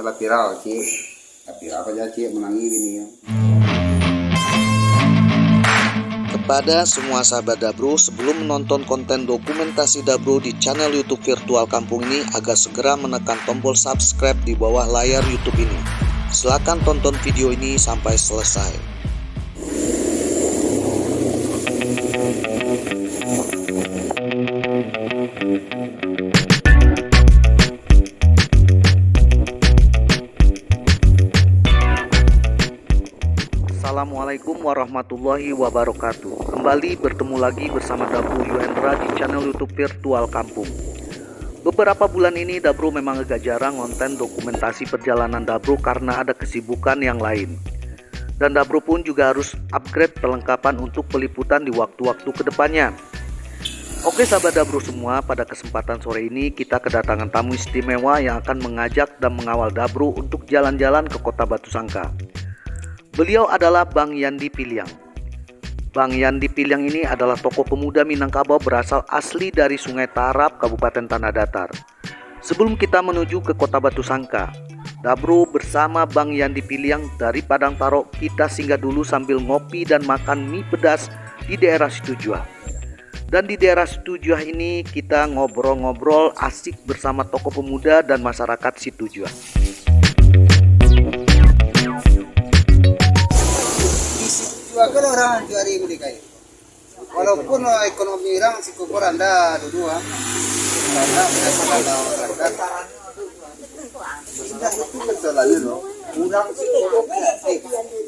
adalah viral Ci. Viral aja Ci menangi gini ya. Kepada semua sahabat Dabro, sebelum menonton konten dokumentasi Dabro di channel YouTube Virtual Kampung ini, agar segera menekan tombol subscribe di bawah layar YouTube ini. Silakan tonton video ini sampai selesai. Assalamualaikum warahmatullahi wabarakatuh. Kembali bertemu lagi bersama Dabro Yuhendra di channel YouTube Virtual Kampung. Beberapa bulan ini Dabro memang agak jarang konten dokumentasi perjalanan Dabro karena ada kesibukan yang lain. Dan Dabro pun juga harus upgrade perlengkapan untuk peliputan di waktu-waktu kedepannya. Oke sahabat Dabro semua, pada kesempatan sore ini kita kedatangan tamu istimewa yang akan mengajak dan mengawal Dabro untuk jalan-jalan ke kota Batu Sangka. Beliau adalah Bang Yandi Piliang. Bang Yandi Piliang ini adalah tokoh pemuda Minangkabau berasal asli dari Sungai Tarap, Kabupaten Tanah Datar. Sebelum kita menuju ke kota Batu Sangka, Dabro bersama Bang Yandi Piliang dari Padang Taro, kita singgah dulu sambil ngopi dan makan mie pedas di daerah Situjuah. Dan di daerah Situjuah ini kita ngobrol-ngobrol asik bersama tokoh pemuda dan masyarakat Situjuah. Juga orang juari beli kayu. Walaupun ekonomi orang si kukur anda dua, karena ada orang indah itu kesalahan loh. Kurang si kukur kreatif,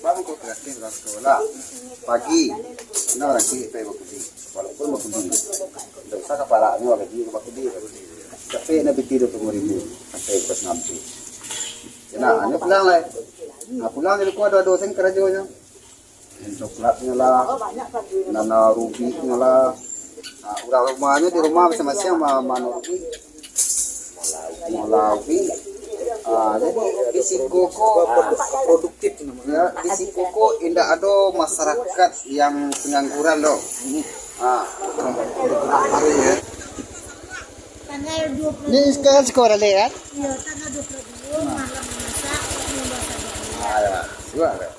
bang kukur kreatif orang sekolah. Pagi, ini orang sih kayak bakudi. Walaupun bakudi, tidak usah kepalanya bakudi. Tapi nabi tidur 5.000 sampai plus 60. Nah, ini pulang lah. Nah pulang jadi ada dosen kerajanya. Coklatnya lah, nana rubinya lah. Nah, udah rumahnya di rumah masing-masing sama mana rubi, malawi. Jadi di Sikoko produktif namanya. Di Sikoko indah ada masyarakat yang pengangguran loh. Hari ya. Tanggal 20. Ini sekarang sekolah lihat? Iya, tanggal 22 malam masak Ya, suara.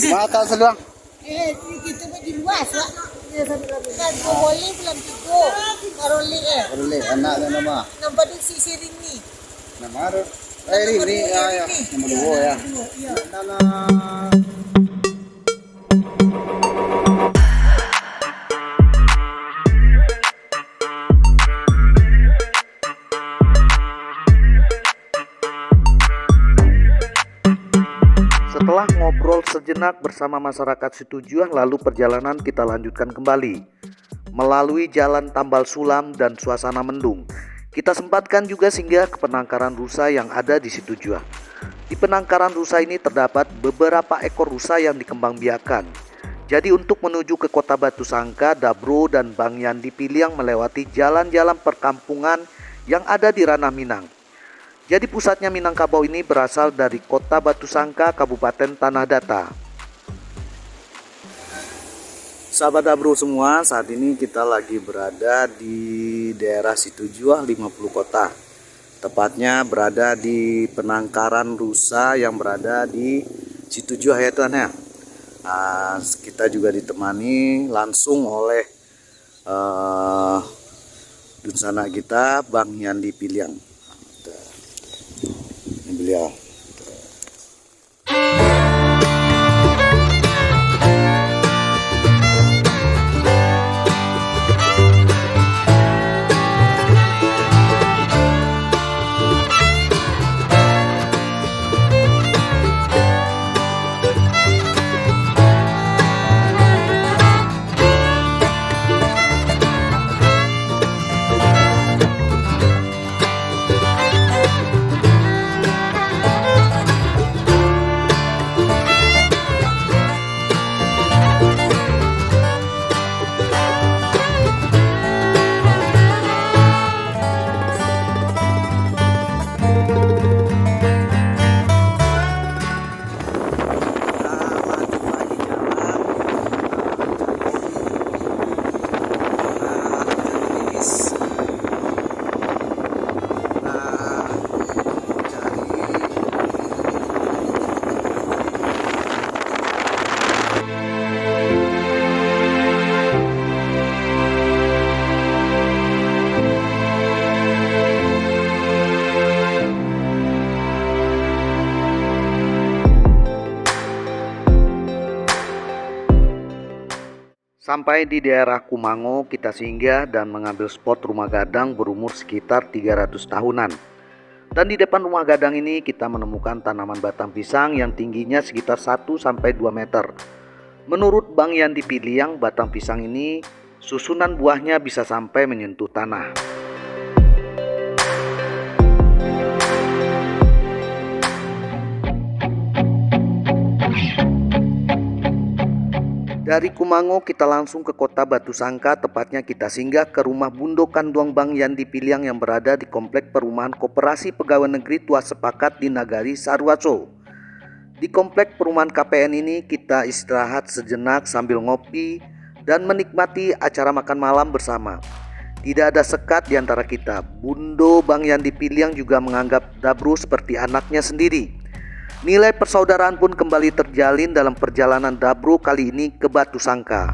Mata seluang. Kita di luas, Pak. Kan boleh bulan 3. Karoli Boleh anak nama. Nampak di sisi rini. Nama ada. Ini ya. Nama dua ya. Iya. Nana. Setelah ngobrol sejenak bersama masyarakat Situjuah, lalu perjalanan kita lanjutkan kembali melalui jalan Tambal Sulam dan suasana mendung. Kita sempatkan juga singgah ke penangkaran rusa yang ada di Situjuah. Di penangkaran rusa ini terdapat beberapa ekor rusa yang dikembangbiakan. Jadi untuk menuju ke kota Batu Sangka, Dabro dan Bang Yandi Piliang melewati jalan-jalan perkampungan yang ada di ranah Minang. Jadi pusatnya Minangkabau ini berasal dari kota Batu Sangka, Kabupaten Tanah Datar. Sahabat Dabro semua, saat ini kita lagi berada di daerah Situjuah 50 kota. Tepatnya berada di penangkaran rusa yang berada di Situjuah ya Tuhan ya. Kita juga ditemani langsung oleh dunsana kita Bang Yandi Piliang. Beliau. Sampai di daerah Kumango, kita singgah dan mengambil spot rumah gadang berumur sekitar 300 tahunan. Dan di depan rumah gadang ini kita menemukan tanaman batang pisang yang tingginya sekitar 1-2 meter. Menurut Bang Yandi Piliang, batang pisang ini susunan buahnya bisa sampai menyentuh tanah. Dari Kumango kita langsung ke kota Batu Sangka, tepatnya kita singgah ke rumah Bundo Kanduang Bang Yandi Piliang yang berada di komplek perumahan Koperasi Pegawai Negeri Tua Sepakat di Nagari Sarwaso. Di komplek perumahan KPN ini kita istirahat sejenak sambil ngopi dan menikmati acara makan malam bersama. Tidak ada sekat di antara kita. Bundo Bang Yandi Piliang juga menganggap Dabru seperti anaknya sendiri. Nilai persaudaraan pun kembali terjalin dalam perjalanan Dabru kali ini ke Batu Sangka.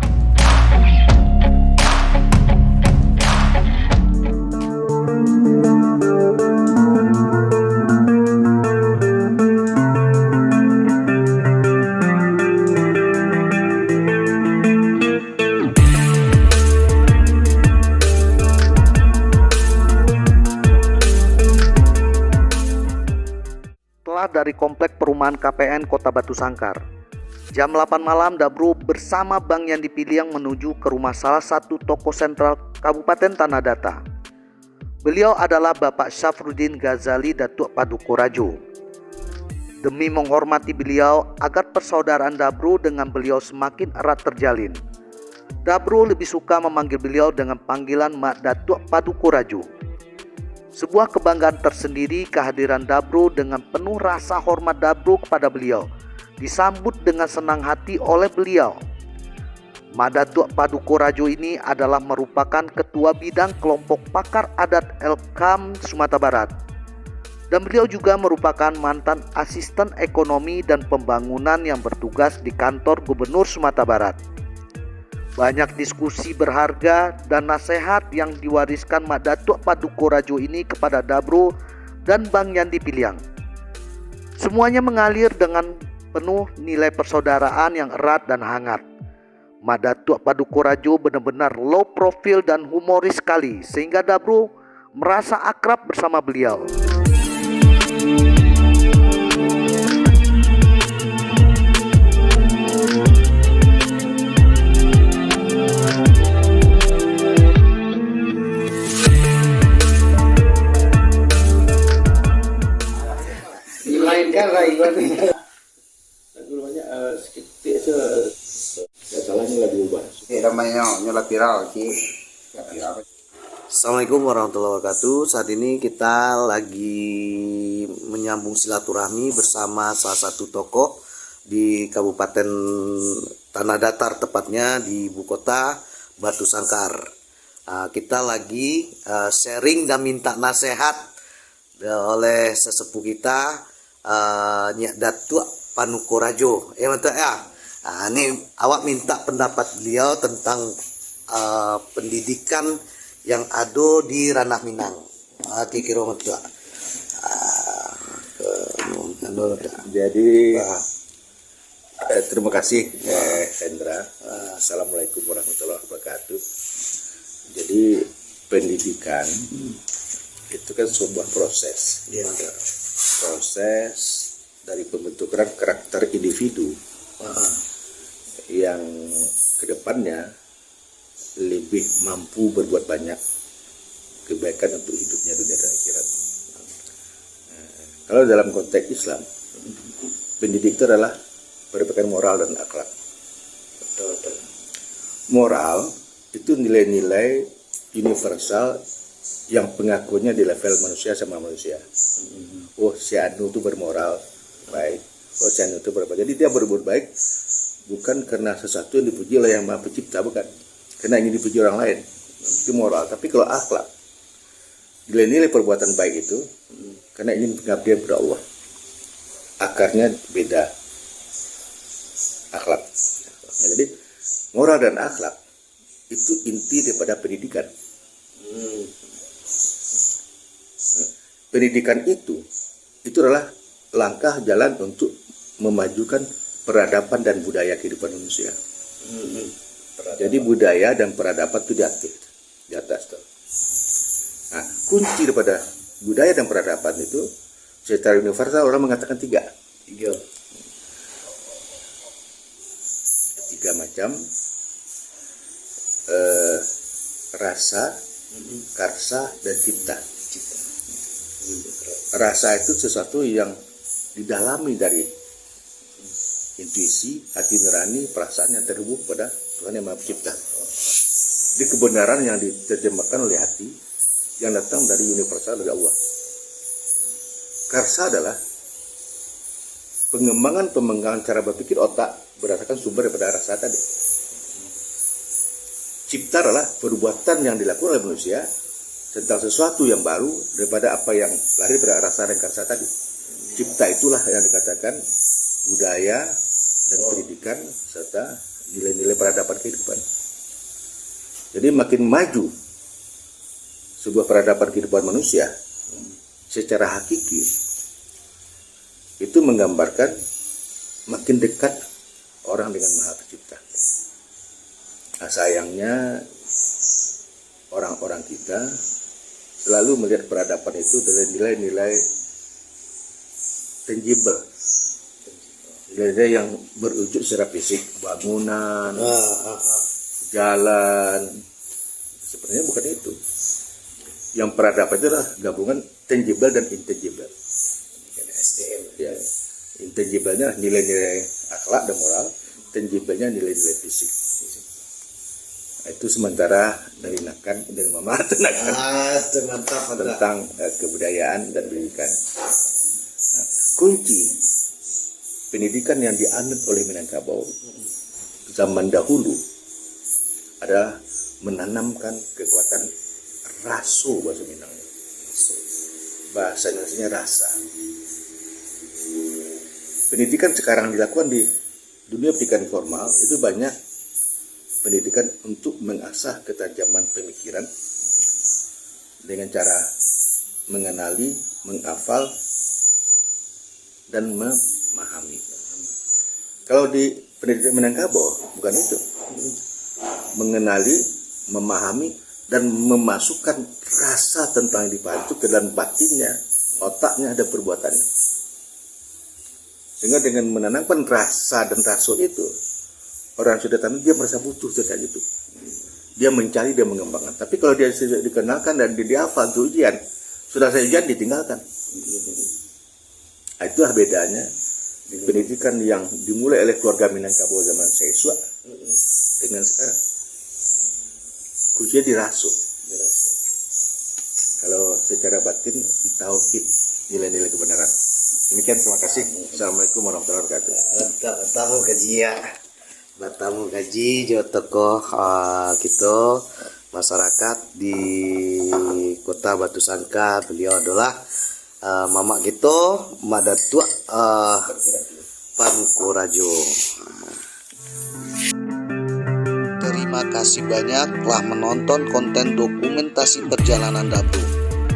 Dari komplek perumahan KPN Kota Batu Sangkar, jam 8 malam Dabru bersama Bang Yandi Piliang menuju ke rumah salah satu tokoh sentral Kabupaten Tanah Datar. Beliau adalah Bapak Syafruddin Ghazali Datuk Paduka Rajo. Demi menghormati beliau agar persaudaraan Dabru dengan beliau semakin erat terjalin, Dabru lebih suka memanggil beliau dengan panggilan Mak Datuk Paduka Rajo. Sebuah kebanggaan tersendiri kehadiran Dabru. Dengan penuh rasa hormat Dabru kepada beliau disambut dengan senang hati oleh beliau. Datuk Paduka Rajo ini adalah merupakan ketua bidang kelompok pakar adat Elkam Sumatera Barat. Dan beliau juga merupakan mantan asisten ekonomi dan pembangunan yang bertugas di kantor Gubernur Sumatera Barat. Banyak diskusi berharga dan nasihat yang diwariskan Datuk Paduka Rajo ini kepada Dabru dan Bang Yandi Piliang. Semuanya mengalir dengan penuh nilai persaudaraan yang erat dan hangat. Datuk Paduka Rajo benar-benar low profile dan humoris sekali, sehingga Dabru merasa akrab bersama beliau. Assalamualaikum warahmatullahi wabarakatuh. Saat ini kita lagi menyambung silaturahmi bersama salah satu tokoh di Kabupaten Tanah Datar, tepatnya di ibu kota Batu Sangkar. Kita lagi sharing dan minta nasihat oleh sesepuh kita, Nyak Datuk Paduka Rajo. Ini awak minta pendapat beliau tentang pendidikan yang ada di Ranah Minang. Kira betul. Jadi terima kasih Hendra. Assalamualaikum warahmatullahi wabarakatuh. Jadi pendidikan itu kan sebuah proses. Proses dari pembentukan karakter individu yang kedepannya lebih mampu berbuat banyak kebaikan untuk hidupnya dunia dan akhirat. Kalau dalam konteks Islam, pendidik itu adalah merupakan moral dan akhlak. Moral itu nilai-nilai universal yang pengakuannya di level manusia sama manusia. Oh, si Anu itu bermoral baik. Oh, si Anu itu berbuat. Jadi dia berbuat baik bukan karena sesuatu yang dipuji oleh Yang Maha Pencipta, bukan. Karena ingin dipuji orang lain. Itu moral. Tapi kalau akhlak, nilai-nilai perbuatan baik itu karena ingin pengabdian kepada Allah. Akarnya beda. Akhlak. Nah, jadi moral dan akhlak itu inti daripada pendidikan. Pendidikan itu adalah langkah jalan untuk memajukan peradaban dan budaya kehidupan manusia. Jadi budaya dan peradaban itu diaktif di atas tuh. Nah, kunci daripada budaya dan peradaban itu secara universal orang mengatakan tiga macam rasa, karsa, dan cipta. Rasa itu sesuatu yang didalami dari intuisi, hati nurani, perasaan yang terhubung pada Tuhan yang Maha Pencipta. Jadi kebenaran yang diterjemahkan oleh hati yang datang dari universal dari Allah. Karsa adalah pengembangan cara berpikir otak berdasarkan sumber daripada rasa tadi. Cipta adalah perbuatan yang dilakukan oleh manusia tentang sesuatu yang baru daripada apa yang lahir dari rasa dan karsa tadi. Cipta itulah yang dikatakan budaya dan pendidikan serta nilai-nilai peradaban kehidupan. Jadi makin maju sebuah peradaban kehidupan manusia secara hakiki, itu menggambarkan makin dekat orang dengan Maha Pencipta. Nah, sayangnya orang-orang kita selalu melihat peradaban itu dari nilai-nilai tangible, nilai-nilai yang berwujud secara fisik, bangunan, jalan. Sebenarnya bukan itu. Yang peradaban itu adalah gabungan tangible dan intangible. Ya, intangible-nya nilai-nilai akhlak dan moral, tangible-nya nilai-nilai fisik. Nah, itu sementara dari Mama tentang kebudayaan dan pendidikan. Nah, kunci pendidikan yang dianut oleh Minangkabau zaman dahulu adalah menanamkan kekuatan raso, bahasa Minangnya. Bahasa Indonesia rasa. Pendidikan sekarang dilakukan di dunia pendidikan formal itu banyak pendidikan untuk mengasah ketajaman pemikiran dengan cara mengenali, menghafal, dan memahami. Kalau di pendidikan Minangkabau bukan itu. Mengenali, memahami, dan memasukkan rasa tentang yang dipahami itu ke dalam batinnya, otaknya, dan perbuatannya. Sehingga dengan menanamkan rasa dan raso itu, orang sudah tahu dia merasa butuh terkait itu. Dia mencari, dia mengembangkan. Tapi kalau dia sudah dikenalkan dan dia dihafal untuk ujian, sudah saya ujian ditinggalkan. Nah, itulah bedanya pendidikan yang dimulai oleh keluarga Minangkabau zaman Seswa dengan sekarang. Kuncinya diraso. Kalau secara batin di tauhid, nilai-nilai kebenaran. Demikian, terima kasih. Assalamualaikum warahmatullahi wabarakatuh. Bertamu gaji jo tokoh kita masyarakat di Kota Batu Sangkar. Beliau adalah Mama kita Madatua Pankurajo. Terima kasih banyak telah menonton konten dokumentasi perjalanan Dabru.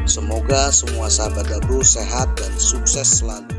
Semoga semua sahabat Dabru sehat dan sukses selalu.